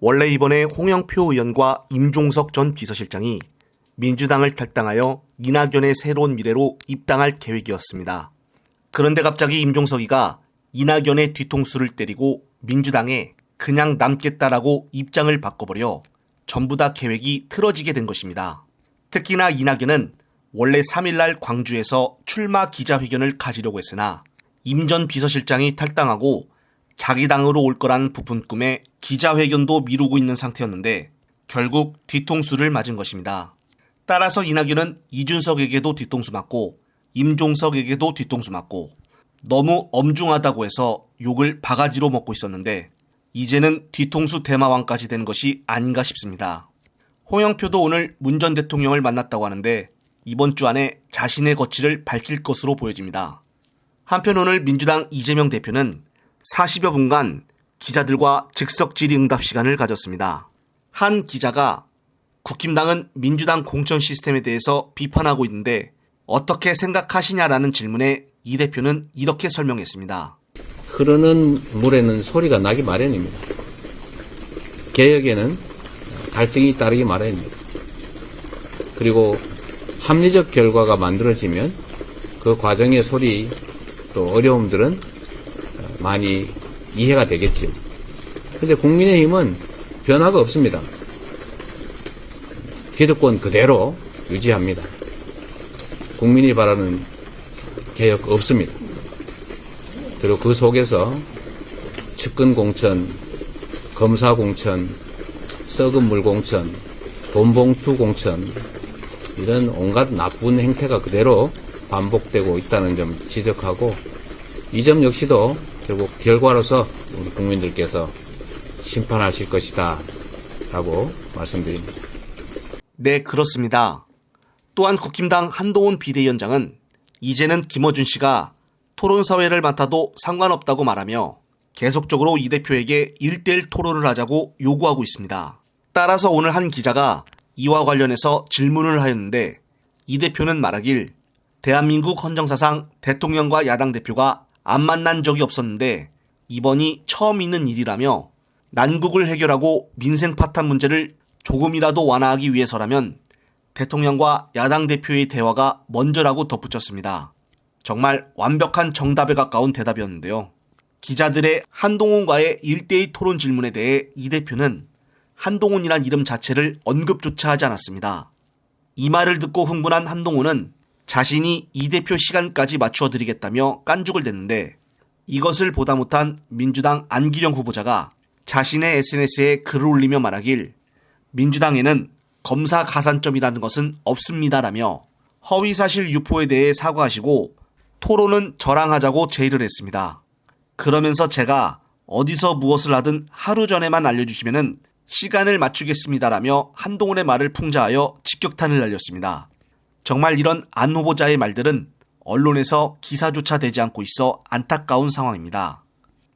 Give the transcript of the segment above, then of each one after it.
원래 이번에 홍영표 의원과 임종석 전 비서실장이 민주당을 탈당하여 이낙연의 새로운 미래로 입당할 계획이었습니다. 그런데 갑자기 임종석이가 이낙연의 뒤통수를 때리고 민주당에 그냥 남겠다라고 입장을 바꿔버려 전부 다 계획이 틀어지게 된 것입니다. 특히나 이낙연은 원래 3일날 광주에서 출마 기자회견을 가지려고 했으나 임 전 비서실장이 탈당하고 자기 당으로 올 거라는 부푼 꿈에 기자회견도 미루고 있는 상태였는데 결국 뒤통수를 맞은 것입니다. 따라서 이낙연은 이준석에게도 뒤통수 맞고 임종석에게도 뒤통수 맞고 너무 엄중하다고 해서 욕을 바가지로 먹고 있었는데 이제는 뒤통수 대마왕까지 된 것이 아닌가 싶습니다. 홍영표도 오늘 문 전 대통령을 만났다고 하는데 이번 주 안에 자신의 거취를 밝힐 것으로 보여집니다. 한편 오늘 민주당 이재명 대표는 40여 분간 기자들과 즉석 질의응답 시간을 가졌습니다. 한 기자가 국힘당은 민주당 공천 시스템에 대해서 비판하고 있는데 어떻게 생각하시냐라는 질문에 이 대표는 이렇게 설명했습니다. 흐르는 물에는 소리가 나기 마련입니다. 개혁에는 갈등이 따르기 마련입니다. 그리고 합리적 결과가 만들어지면 그 과정의 소리 또 어려움들은 많이 이해가 되겠지요. 그런데 국민의힘은 변화가 없습니다. 기득권 그대로 유지합니다. 국민이 바라는 개혁 없습니다. 그리고 그 속에서 측근 공천, 검사 공천, 썩은 물 공천, 돈봉투 공천 이런 온갖 나쁜 행태가 그대로 반복되고 있다는 점 지적하고 이 점 역시도 결국 결과로서 우리 국민들께서 심판하실 것이다 라고 말씀드립니다. 네, 그렇습니다. 또한 국힘당 한동훈 비대위원장은 이제는 김어준 씨가 토론사회를 맡아도 상관없다고 말하며 계속적으로 이 대표에게 1대1 토론을 하자고 요구하고 있습니다. 따라서 오늘 한 기자가 이와 관련해서 질문을 하였는데 이 대표는 말하길 대한민국 헌정사상 대통령과 야당 대표가 안 만난 적이 없었는데 이번이 처음 있는 일이라며 난국을 해결하고 민생 파탄 문제를 조금이라도 완화하기 위해서라면 대통령과 야당 대표의 대화가 먼저라고 덧붙였습니다. 정말 완벽한 정답에 가까운 대답이었는데요. 기자들의 한동훈과의 1대1 토론 질문에 대해 이 대표는 한동훈이란 이름 자체를 언급조차 하지 않았습니다. 이 말을 듣고 흥분한 한동훈은 자신이 이 대표 시간까지 맞추어 드리겠다며 깐죽을 댔는데 이것을 보다 못한 민주당 안기령 후보자가 자신의 SNS에 글을 올리며 말하길 민주당에는 검사 가산점이라는 것은 없습니다라며 허위사실 유포에 대해 사과하시고 토론은 저랑 하자고 제의를 했습니다. 그러면서 제가 어디서 무엇을 하든 하루 전에만 알려주시면 시간을 맞추겠습니다라며 한동훈의 말을 풍자하여 직격탄을 날렸습니다. 정말 이런 안 후보자의 말들은 언론에서 기사조차 되지 않고 있어 안타까운 상황입니다.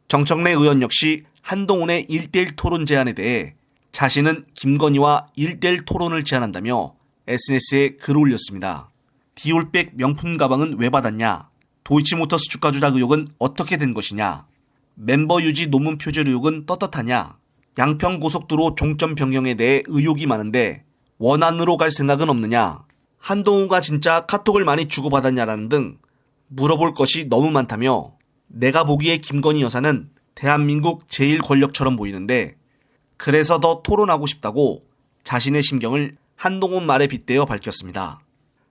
정청래 의원 역시 한동훈의 1대1 토론 제안에 대해 자신은 김건희와 1대1 토론을 제안한다며 SNS에 글을 올렸습니다. 디올백 명품 가방은 왜 받았냐? 도이치모터스 주가 조작 의혹은 어떻게 된 것이냐? 멤버 유지 논문 표절 의혹은 떳떳하냐? 양평고속도로 종점 변경에 대해 의혹이 많은데 원안으로 갈 생각은 없느냐? 한동훈과 진짜 카톡을 많이 주고받았냐라는 등 물어볼 것이 너무 많다며 내가 보기에 김건희 여사는 대한민국 제일 권력처럼 보이는데 그래서 더 토론하고 싶다고 자신의 심경을 한동훈 말에 빗대어 밝혔습니다.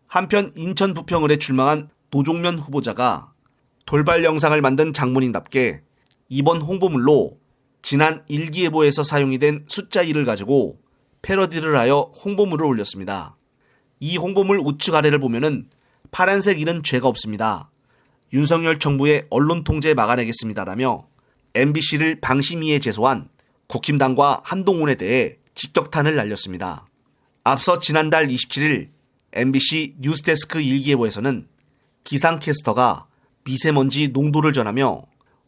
한편 인천 부평을에 출마한 노종면 후보자가 돌발 영상을 만든 장본인답게 이번 홍보물로 지난 일기예보에서 사용이 된 숫자 1을 가지고 패러디를 하여 홍보물을 올렸습니다. 이 홍보물 우측 아래를 보면은 파란색 1은 죄가 없습니다. 윤석열 정부의 언론 통제 막아내겠습니다라며 MBC를 방심위에 제소한 국힘당과 한동훈에 대해 직격탄을 날렸습니다. 앞서 지난달 27일 MBC 뉴스데스크 일기예보에서는 기상캐스터가 미세먼지 농도를 전하며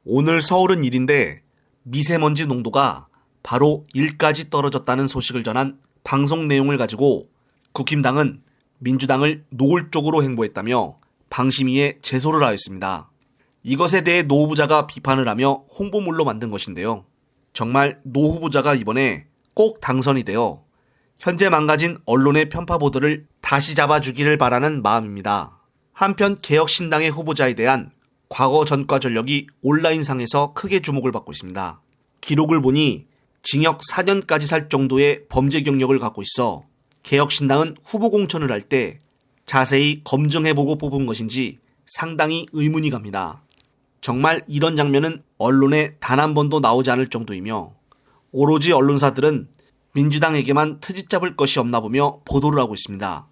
오늘 서울은 1인데 미세먼지 농도가 바로 1까지 떨어졌다는 소식을 전한 방송 내용을 가지고 국힘당은 민주당을 노골적으로 행보했다며 방심위에 제소를 하였습니다. 이것에 대해 노 후보자가 비판을 하며 홍보물로 만든 것인데요. 정말 노 후보자가 이번에 꼭 당선이 되어 현재 망가진 언론의 편파 보도를 다시 잡아주기를 바라는 마음입니다. 한편 개혁신당의 후보자에 대한 과거 전과 전력이 온라인상에서 크게 주목을 받고 있습니다. 기록을 보니 징역 4년까지 살 정도의 범죄 경력을 갖고 있어 개혁신당은 후보 공천을 할 때 자세히 검증해보고 뽑은 것인지 상당히 의문이 갑니다. 정말 이런 장면은 언론에 단 한 번도 나오지 않을 정도이며 오로지 언론사들은 민주당에게만 트집 잡을 것이 없나 보며 보도를 하고 있습니다.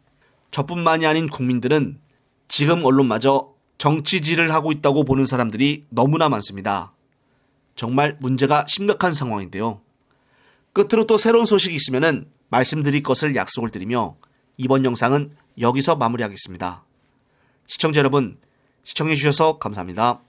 저뿐만이 아닌 국민들은 지금 언론마저 정치질을 하고 있다고 보는 사람들이 너무나 많습니다. 정말 문제가 심각한 상황인데요. 끝으로 또 새로운 소식이 있으면 말씀드릴 것을 약속을 드리며 이번 영상은 여기서 마무리하겠습니다. 시청자 여러분, 시청해주셔서 감사합니다.